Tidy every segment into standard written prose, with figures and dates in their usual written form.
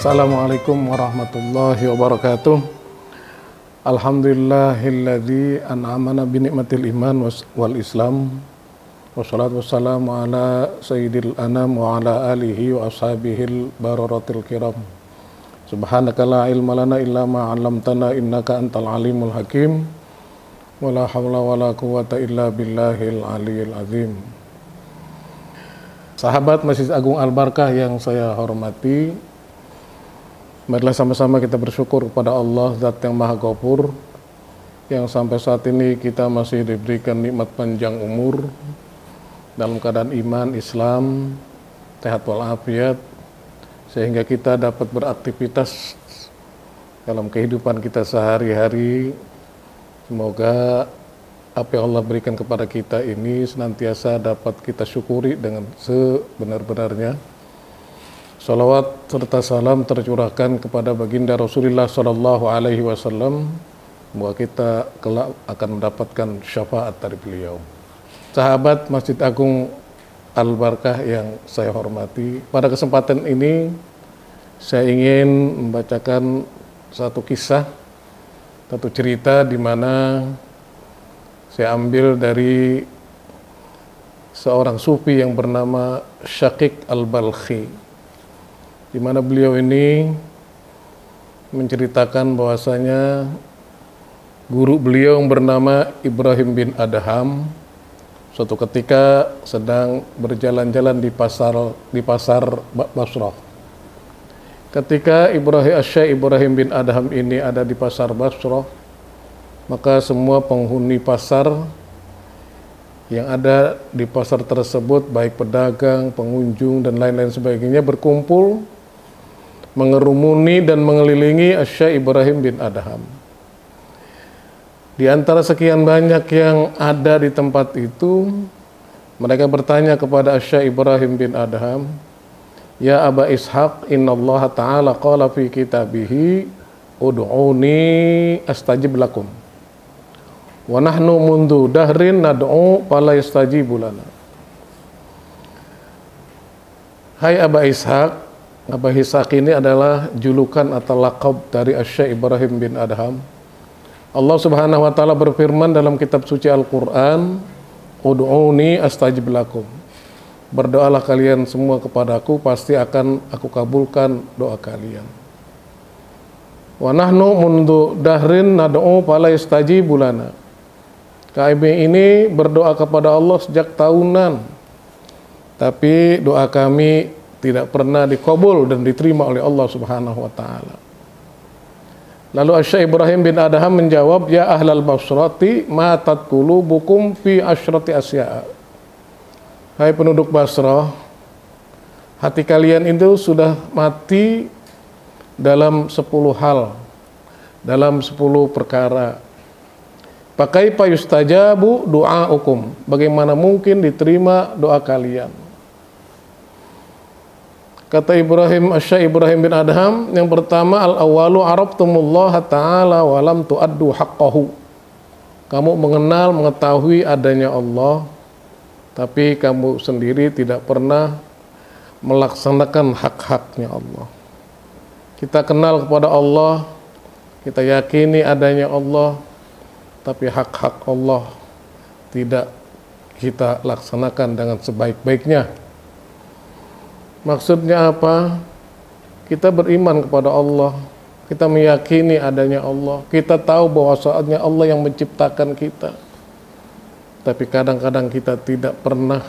Assalamualaikum warahmatullahi wabarakatuh. Alhamdulillahilladzi an'amana bi ni'matil iman wal islam. Wassalatu wassalamu ala sayyidil anam wa ala alihi wa ashabihil bararatil kiram. Subhanaka la ilma lana illa ma 'allamtana innaka antal alimul hakim. Wala haula wala quwwata illa billahil aliyil azim. Sahabat Masjid Agung Al-Barkah yang saya hormati, marilah sama-sama kita bersyukur kepada Allah, Zat yang Maha Ghafur, yang sampai saat ini kita masih diberikan nikmat panjang umur dalam keadaan iman, Islam, sehat walafiat, sehingga kita dapat beraktivitas dalam kehidupan kita sehari-hari. Semoga apa yang Allah berikan kepada kita ini senantiasa dapat kita syukuri dengan sebenar-benarnya. Salawat serta salam tercurahkan kepada baginda Rasulullah Sallallahu Alaihi Wasallam. Semoga kita kelak akan mendapatkan syafaat dari beliau. Sahabat Masjid Agung Al-Barkah yang saya hormati, pada kesempatan ini saya ingin membacakan satu kisah, satu cerita di mana saya ambil dari seorang sufi yang bernama Syaqiq Al-Balkhi, di mana beliau ini menceritakan bahwasanya guru beliau yang bernama Ibrahim bin Adham suatu ketika sedang berjalan-jalan di pasar Basrah. Ketika Syekh Ibrahim bin Adham ini ada di pasar Basrah, maka semua penghuni pasar yang ada di pasar tersebut, baik pedagang, pengunjung, dan lain-lain sebagainya, berkumpul mengerumuni dan mengelilingi Syekh Ibrahim bin Adham. Di antara sekian banyak yang ada di tempat itu, mereka bertanya kepada Syekh Ibrahim bin Adham, "Ya Aba Ishaq, innallaha ta'ala qala fi kitabihi ud'uni astajib lakum. Wa nahnu mundu dahrin nad'u fala yastajibu lana." Hai Aba Ishaq, Aba Ishaq ini adalah julukan atau laqab dari Syekh Ibrahim bin Adham. Allah Subhanahu wa taala berfirman dalam kitab suci Al-Qur'an, "Ud'uni astajib lakum." Berdoalah kalian semua kepadaku, pasti akan aku kabulkan doa kalian. Wa nahnu mundu dahrin nad'u fala yastajibu lana. Kami ini berdoa kepada Allah sejak tahunan, tapi doa kami tidak pernah dikabul dan diterima oleh Allah Subhanahu wa taala. Lalu Syekh Ibrahim bin Adham menjawab, "Ya ahlal Basrati, ma tadqulubukum fi asyrati asya'a." Hai penduduk Basrah, hati kalian itu sudah mati dalam 10 hal, dalam 10 perkara. Pakai payustajabu du'aukum, bagaimana mungkin diterima doa kalian? Kata Syekh Ibrahim bin Adham, yang pertama, al-awwalu arabtumullaha ta'ala wa lam tu'addu haqqahu. Kamu mengetahui adanya Allah, tapi kamu sendiri tidak pernah melaksanakan hak-haknya Allah. Kita kenal kepada Allah, kita yakini adanya Allah, tapi hak-hak Allah tidak kita laksanakan dengan sebaik-baiknya. Maksudnya apa? Kita beriman kepada Allah, kita meyakini adanya Allah, kita tahu bahwasanya Allah yang menciptakan kita. Tapi kadang-kadang kita tidak pernah,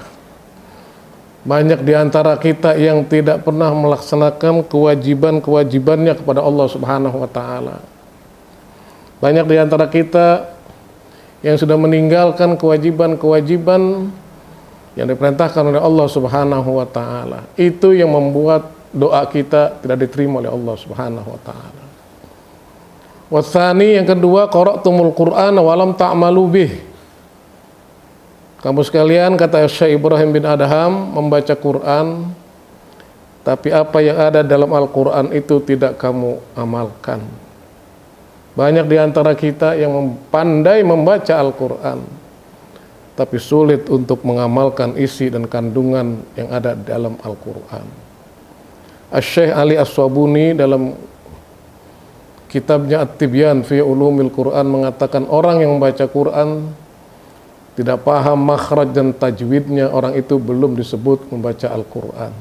banyak di antara kita yang tidak pernah melaksanakan kewajiban-kewajibannya kepada Allah Subhanahu wa taala. Banyak di antara kita yang sudah meninggalkan kewajiban-kewajiban yang diperintahkan oleh Allah Subhanahu wa taala. Itu yang membuat doa kita tidak diterima oleh Allah Subhanahu wa taala. Watsani, yang kedua, qara'tumul Qur'ana wa lam ta'malu bih. Kamu sekalian, kata Syekh Ibrahim bin Adham, membaca Quran, tapi apa yang ada dalam Al-Quran itu tidak kamu amalkan. Banyak di antara kita yang pandai membaca Al-Quran, tapi sulit untuk mengamalkan isi dan kandungan yang ada dalam Al-Quran. Asy-Syaikh Ali As-Swabuni dalam kitabnya At-Tibyan fi Ulumil Quran mengatakan orang yang membaca Quran tidak paham makhraj dan tajwidnya, orang itu belum disebut membaca Al-Quran.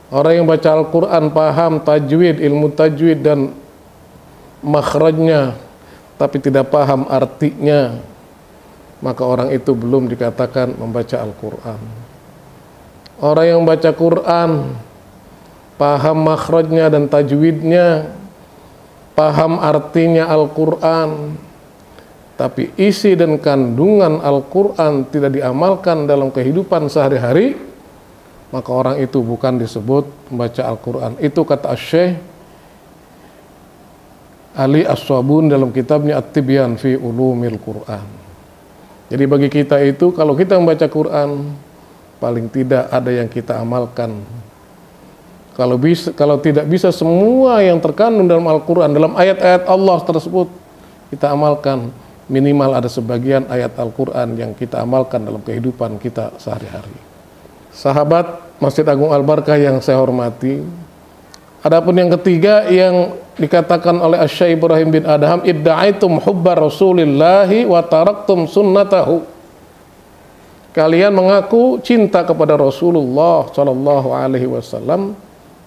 Orang yang baca Al-Quran paham tajwid, ilmu tajwid dan makhrajnya, tapi tidak paham artinya, maka orang itu belum dikatakan membaca Al-Quran. Orang yang baca Quran paham makhrajnya dan tajwidnya, paham artinya Al-Quran, tapi isi dan kandungan Al-Quran tidak diamalkan dalam kehidupan sehari-hari, maka orang itu bukan disebut membaca Al-Quran. Itu kata Asy-Syaikh Ali As-Swabuni dalam kitabnya At-Tibyan fi Ulumil Quran. Jadi bagi kita itu, kalau kita membaca Quran, paling tidak ada yang kita amalkan. Kalau tidak bisa semua yang terkandung dalam Al-Quran, dalam ayat-ayat Allah tersebut kita amalkan, minimal ada sebagian ayat Al-Quran yang kita amalkan dalam kehidupan kita sehari-hari. Sahabat Masjid Agung Al-Barkah yang saya hormati, adapun yang ketiga yang dikatakan oleh Asy-Syaikh Ibrahim bin Adham, idda'aitum hubba Rasulillahi wa taraktum sunnatahu. Kalian mengaku cinta kepada Rasulullah Shallallahu Alaihi Wasallam,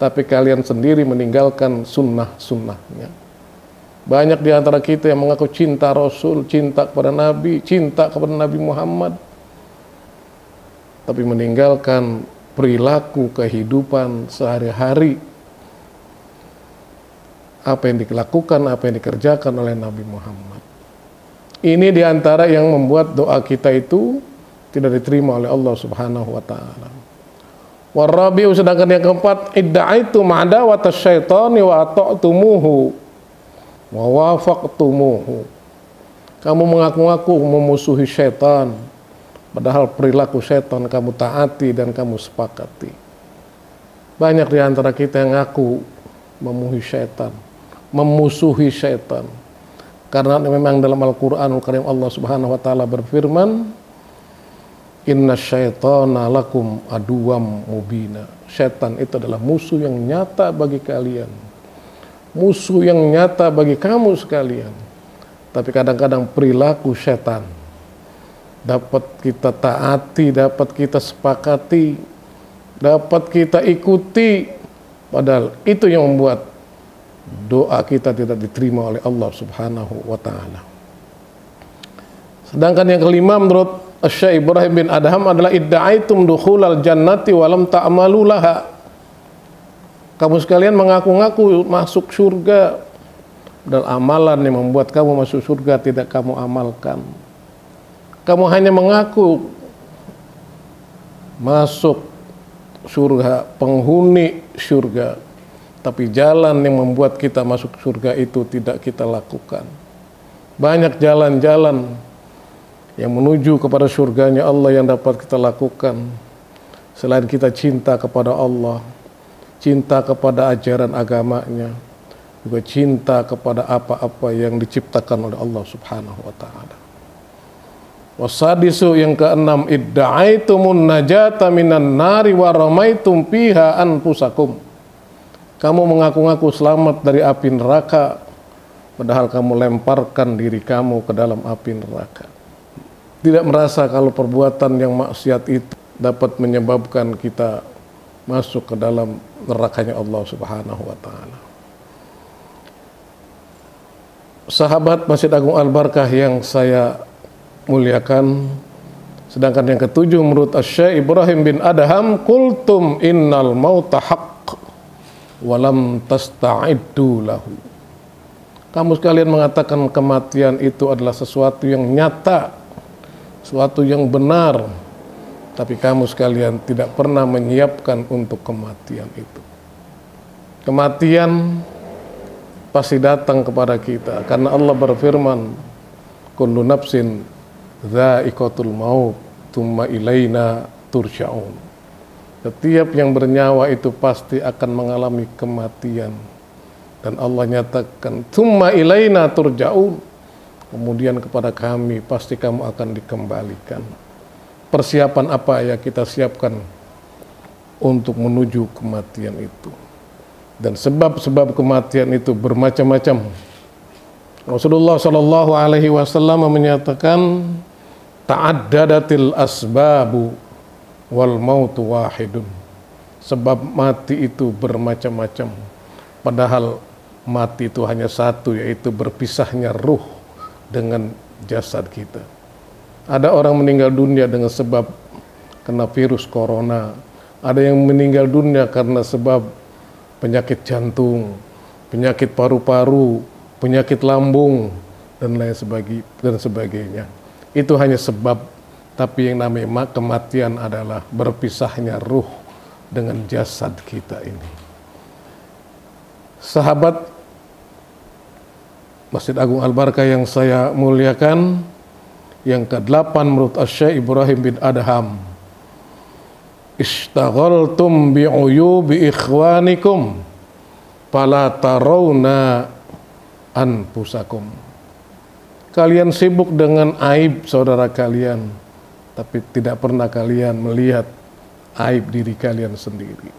tapi kalian sendiri meninggalkan sunnah-sunnahnya. Banyak di antara kita yang mengaku cinta Rasul, cinta kepada Nabi, cinta kepada Nabi Muhammad, tapi meninggalkan perilaku kehidupan sehari-hari, apa yang dilakukan, apa yang dikerjakan oleh Nabi Muhammad. Ini di antara yang membuat doa kita itu tidak diterima oleh Allah Subhanahu wa taala. Warabi'u, sedangkan yang keempat, idda'aitu ma'adawata syaitani wa ata'tumuhu wa wafaqtumuhu. Kamu mengaku-ngaku memusuhi syaitan, padahal perilaku syaitan kamu taati dan kamu sepakati. Banyak di antara kita yang ngaku memusuhi syaitan. Karena memang dalam Al-Qur'anul Karim Allah Subhanahu wa taala berfirman, inna syaitana lakum aduwam mubina. Syaitan itu adalah musuh yang nyata bagi kalian, musuh yang nyata bagi kamu sekalian. Tapi kadang-kadang perilaku syaitan dapat kita taati, dapat kita sepakati, dapat kita ikuti, padahal itu yang membuat doa kita tidak diterima oleh Allah Subhanahu wa taala. Sedangkan yang kelima menurut Asy-Syaikh Ibrahim bin Adham adalah idda'aitum dukhulal jannati wa lam ta'malu laha. Kamu sekalian mengaku-ngaku masuk surga, dan amalan yang membuat kamu masuk surga tidak kamu amalkan. Kamu hanya mengaku masuk surga, penghuni surga, tapi jalan yang membuat kita masuk surga itu tidak kita lakukan. Banyak jalan-jalan yang menuju kepada surganya Allah yang dapat kita lakukan. Selain kita cinta kepada Allah, cinta kepada ajaran agamanya, juga cinta kepada apa-apa yang diciptakan oleh Allah Subhanahu wa taala. Wasadisu, yang keenam, idda'aitumun najata minan nari wa ramaitum fiha anfusakum. Kamu mengaku-ngaku selamat dari api neraka, padahal kamu lemparkan diri kamu ke dalam api neraka. Tidak merasa kalau perbuatan yang maksiat itu dapat menyebabkan kita masuk ke dalam nerakanya Allah Subhanahu wa taala. Sahabat Masjid Agung Al-Barkah yang saya muliakan, sedangkan yang ketujuh menurut Asy-Syaikh Ibrahim bin Adham, qultum innal mauta haqq wa lam tasta'iddu lahu. Kamu sekalian mengatakan kematian itu adalah sesuatu yang nyata, sesuatu yang benar, tapi kamu sekalian tidak pernah menyiapkan untuk kematian itu. Kematian pasti datang kepada kita, karena Allah berfirman, kullu nafsin dha'iqatul maut tsumma ilaina turja'un. Setiap yang bernyawa itu pasti akan mengalami kematian, dan Allah nyatakan tsumma ilaina turja'un, kemudian kepada kami pasti kamu akan dikembalikan. Persiapan apa ya kita siapkan untuk menuju kematian itu. Dan sebab-sebab kematian itu bermacam-macam. Rasulullah Shallallahu Alaihi Wasallam menyatakan, ta'addadatil asbabu wal mautu wahidun. Sebab mati itu bermacam-macam, padahal mati itu hanya satu, yaitu berpisahnya ruh dengan jasad kita. Ada orang meninggal dunia dengan sebab kena virus corona, ada yang meninggal dunia karena sebab penyakit jantung, penyakit paru-paru, penyakit lambung, dan lain sebagainya. Itu hanya sebab, tapi yang namanya kematian adalah berpisahnya ruh dengan jasad kita ini. Sahabat Masjid Agung Al-Barkah yang saya muliakan, yang ke-8 menurut Syekh Ibrahim bin Adham, istaghaltum bi'uyubi ikhwanikum fala tarawna anfusakum. Kalian sibuk dengan aib saudara kalian, tapi tidak pernah kalian melihat aib diri kalian sendiri.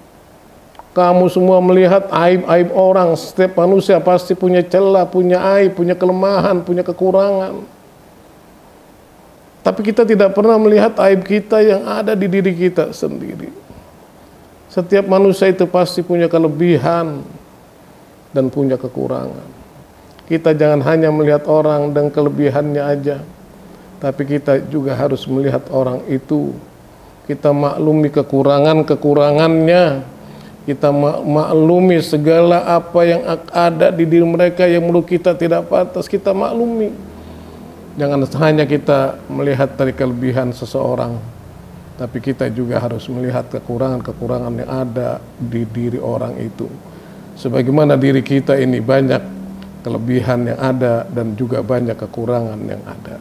Kamu semua melihat aib-aib orang. Setiap manusia pasti punya celah, punya aib, punya kelemahan, punya kekurangan. Tapi kita tidak pernah melihat aib kita yang ada di diri kita sendiri. Setiap manusia itu pasti punya kelebihan dan punya kekurangan. Kita jangan hanya melihat orang dan kelebihannya aja, tapi kita juga harus melihat orang itu. Kita maklumi kekurangan-kekurangannya. Kita maklumi segala apa yang ada di diri mereka yang menurut kita tidak pantas, kita maklumi. Jangan hanya kita melihat dari kelebihan seseorang, tapi kita juga harus melihat kekurangan-kekurangan yang ada di diri orang itu. Sebagaimana diri kita ini banyak kelebihan yang ada dan juga banyak kekurangan yang ada.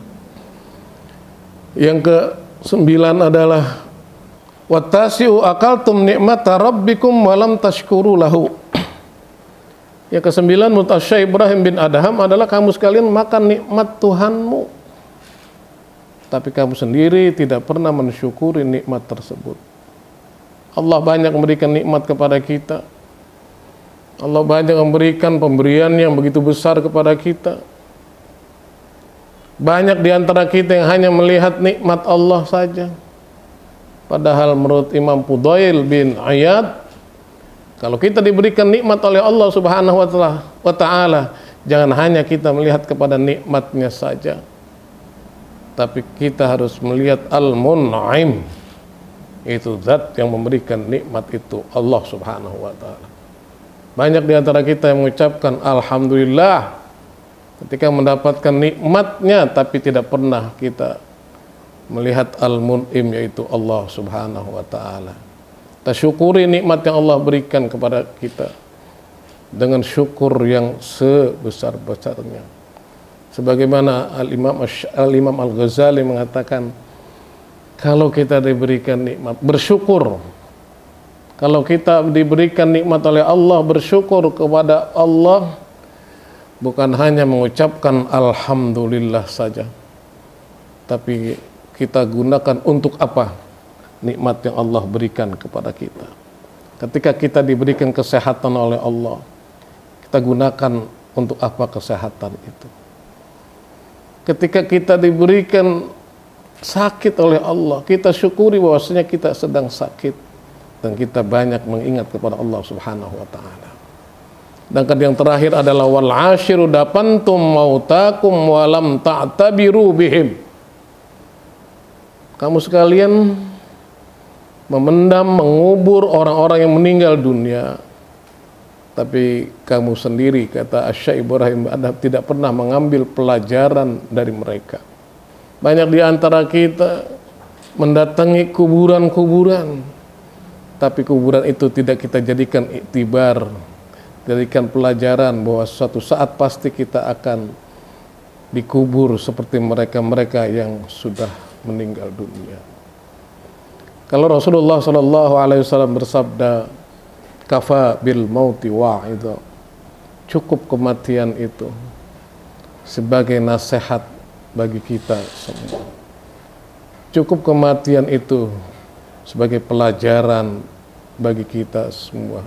Yang ke-9 adalah wattasi'u akaltum ni'mata rabbikum walam tashkuru lahu. Yang ke-9 menurut Syekh Ibrahim bin Adham adalah kamu sekalian makan nikmat Tuhanmu, tapi kamu sendiri tidak pernah mensyukuri nikmat tersebut. Allah banyak memberikan nikmat kepada kita. Allah banyak memberikan pemberian yang begitu besar kepada kita. Banyak di antara kita yang hanya melihat nikmat Allah saja. Padahal menurut Imam Fudail bin Iyad, kalau kita diberikan nikmat oleh Allah Subhanahu wa Ta'ala, jangan hanya kita melihat kepada nikmatnya saja, tapi kita harus melihat Al-Mun'im, itu zat yang memberikan nikmat itu, Allah Subhanahu wa Ta'ala. Banyak di antara kita yang mengucapkan Alhamdulillah ketika mendapatkan nikmatnya, tapi tidak pernah kita melihat Al-Mun'im, yaitu Allah Subhanahu wa Ta'ala. Kita syukuri nikmat yang Allah berikan kepada kita dengan syukur yang sebesar-besarnya. Sebagaimana Al-Imam Al-Ghazali mengatakan, kalau kita diberikan nikmat, bersyukur. Kalau kita diberikan nikmat oleh Allah, bersyukur kepada Allah, bukan hanya mengucapkan Alhamdulillah saja, tapi kita gunakan untuk apa nikmat yang Allah berikan kepada kita. Ketika kita diberikan kesehatan oleh Allah, kita gunakan untuk apa kesehatan itu. Ketika kita diberikan sakit oleh Allah, kita syukuri bahwasanya kita sedang sakit, dan kita banyak mengingat kepada Allah Subhanahu wa Ta'ala. Dan yang terakhir adalah wal ashiru dapantum mautakum walam ta'tabiru bihim. Kamu sekalian memendam, mengubur orang-orang yang meninggal dunia, tapi kamu sendiri, kata Syekh Ibrahim, tidak pernah mengambil pelajaran dari mereka. Banyak di antara kita mendatangi kuburan-kuburan, tapi kuburan itu tidak kita jadikan iktibar, jadikan pelajaran bahwa suatu saat pasti kita akan dikubur seperti mereka-mereka yang sudah meninggal dunia. Kalau Rasulullah Shallallahu Alaihi Wasallam bersabda, kafa bil mauti wa'idha, cukup kematian itu sebagai nasihat bagi kita semua. Cukup kematian itu sebagai pelajaran bagi kita semua.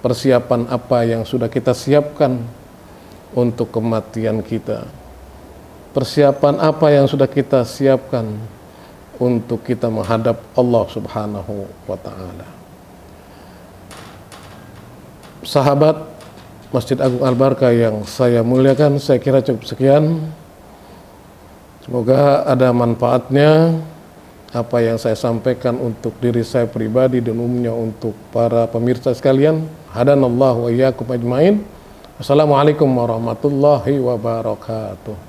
Persiapan apa yang sudah kita siapkan untuk kematian kita. Persiapan apa yang sudah kita siapkan untuk kita menghadap Allah Subhanahu wa Ta'ala. Sahabat Masjid Agung Al-Barkah yang saya muliakan, saya kira cukup sekian. Semoga ada manfaatnya apa yang saya sampaikan untuk diri saya pribadi dan umumnya untuk para pemirsa sekalian. Hadanallahu wa iyyakum ajmain. Assalamualaikum warahmatullahi wabarakatuh.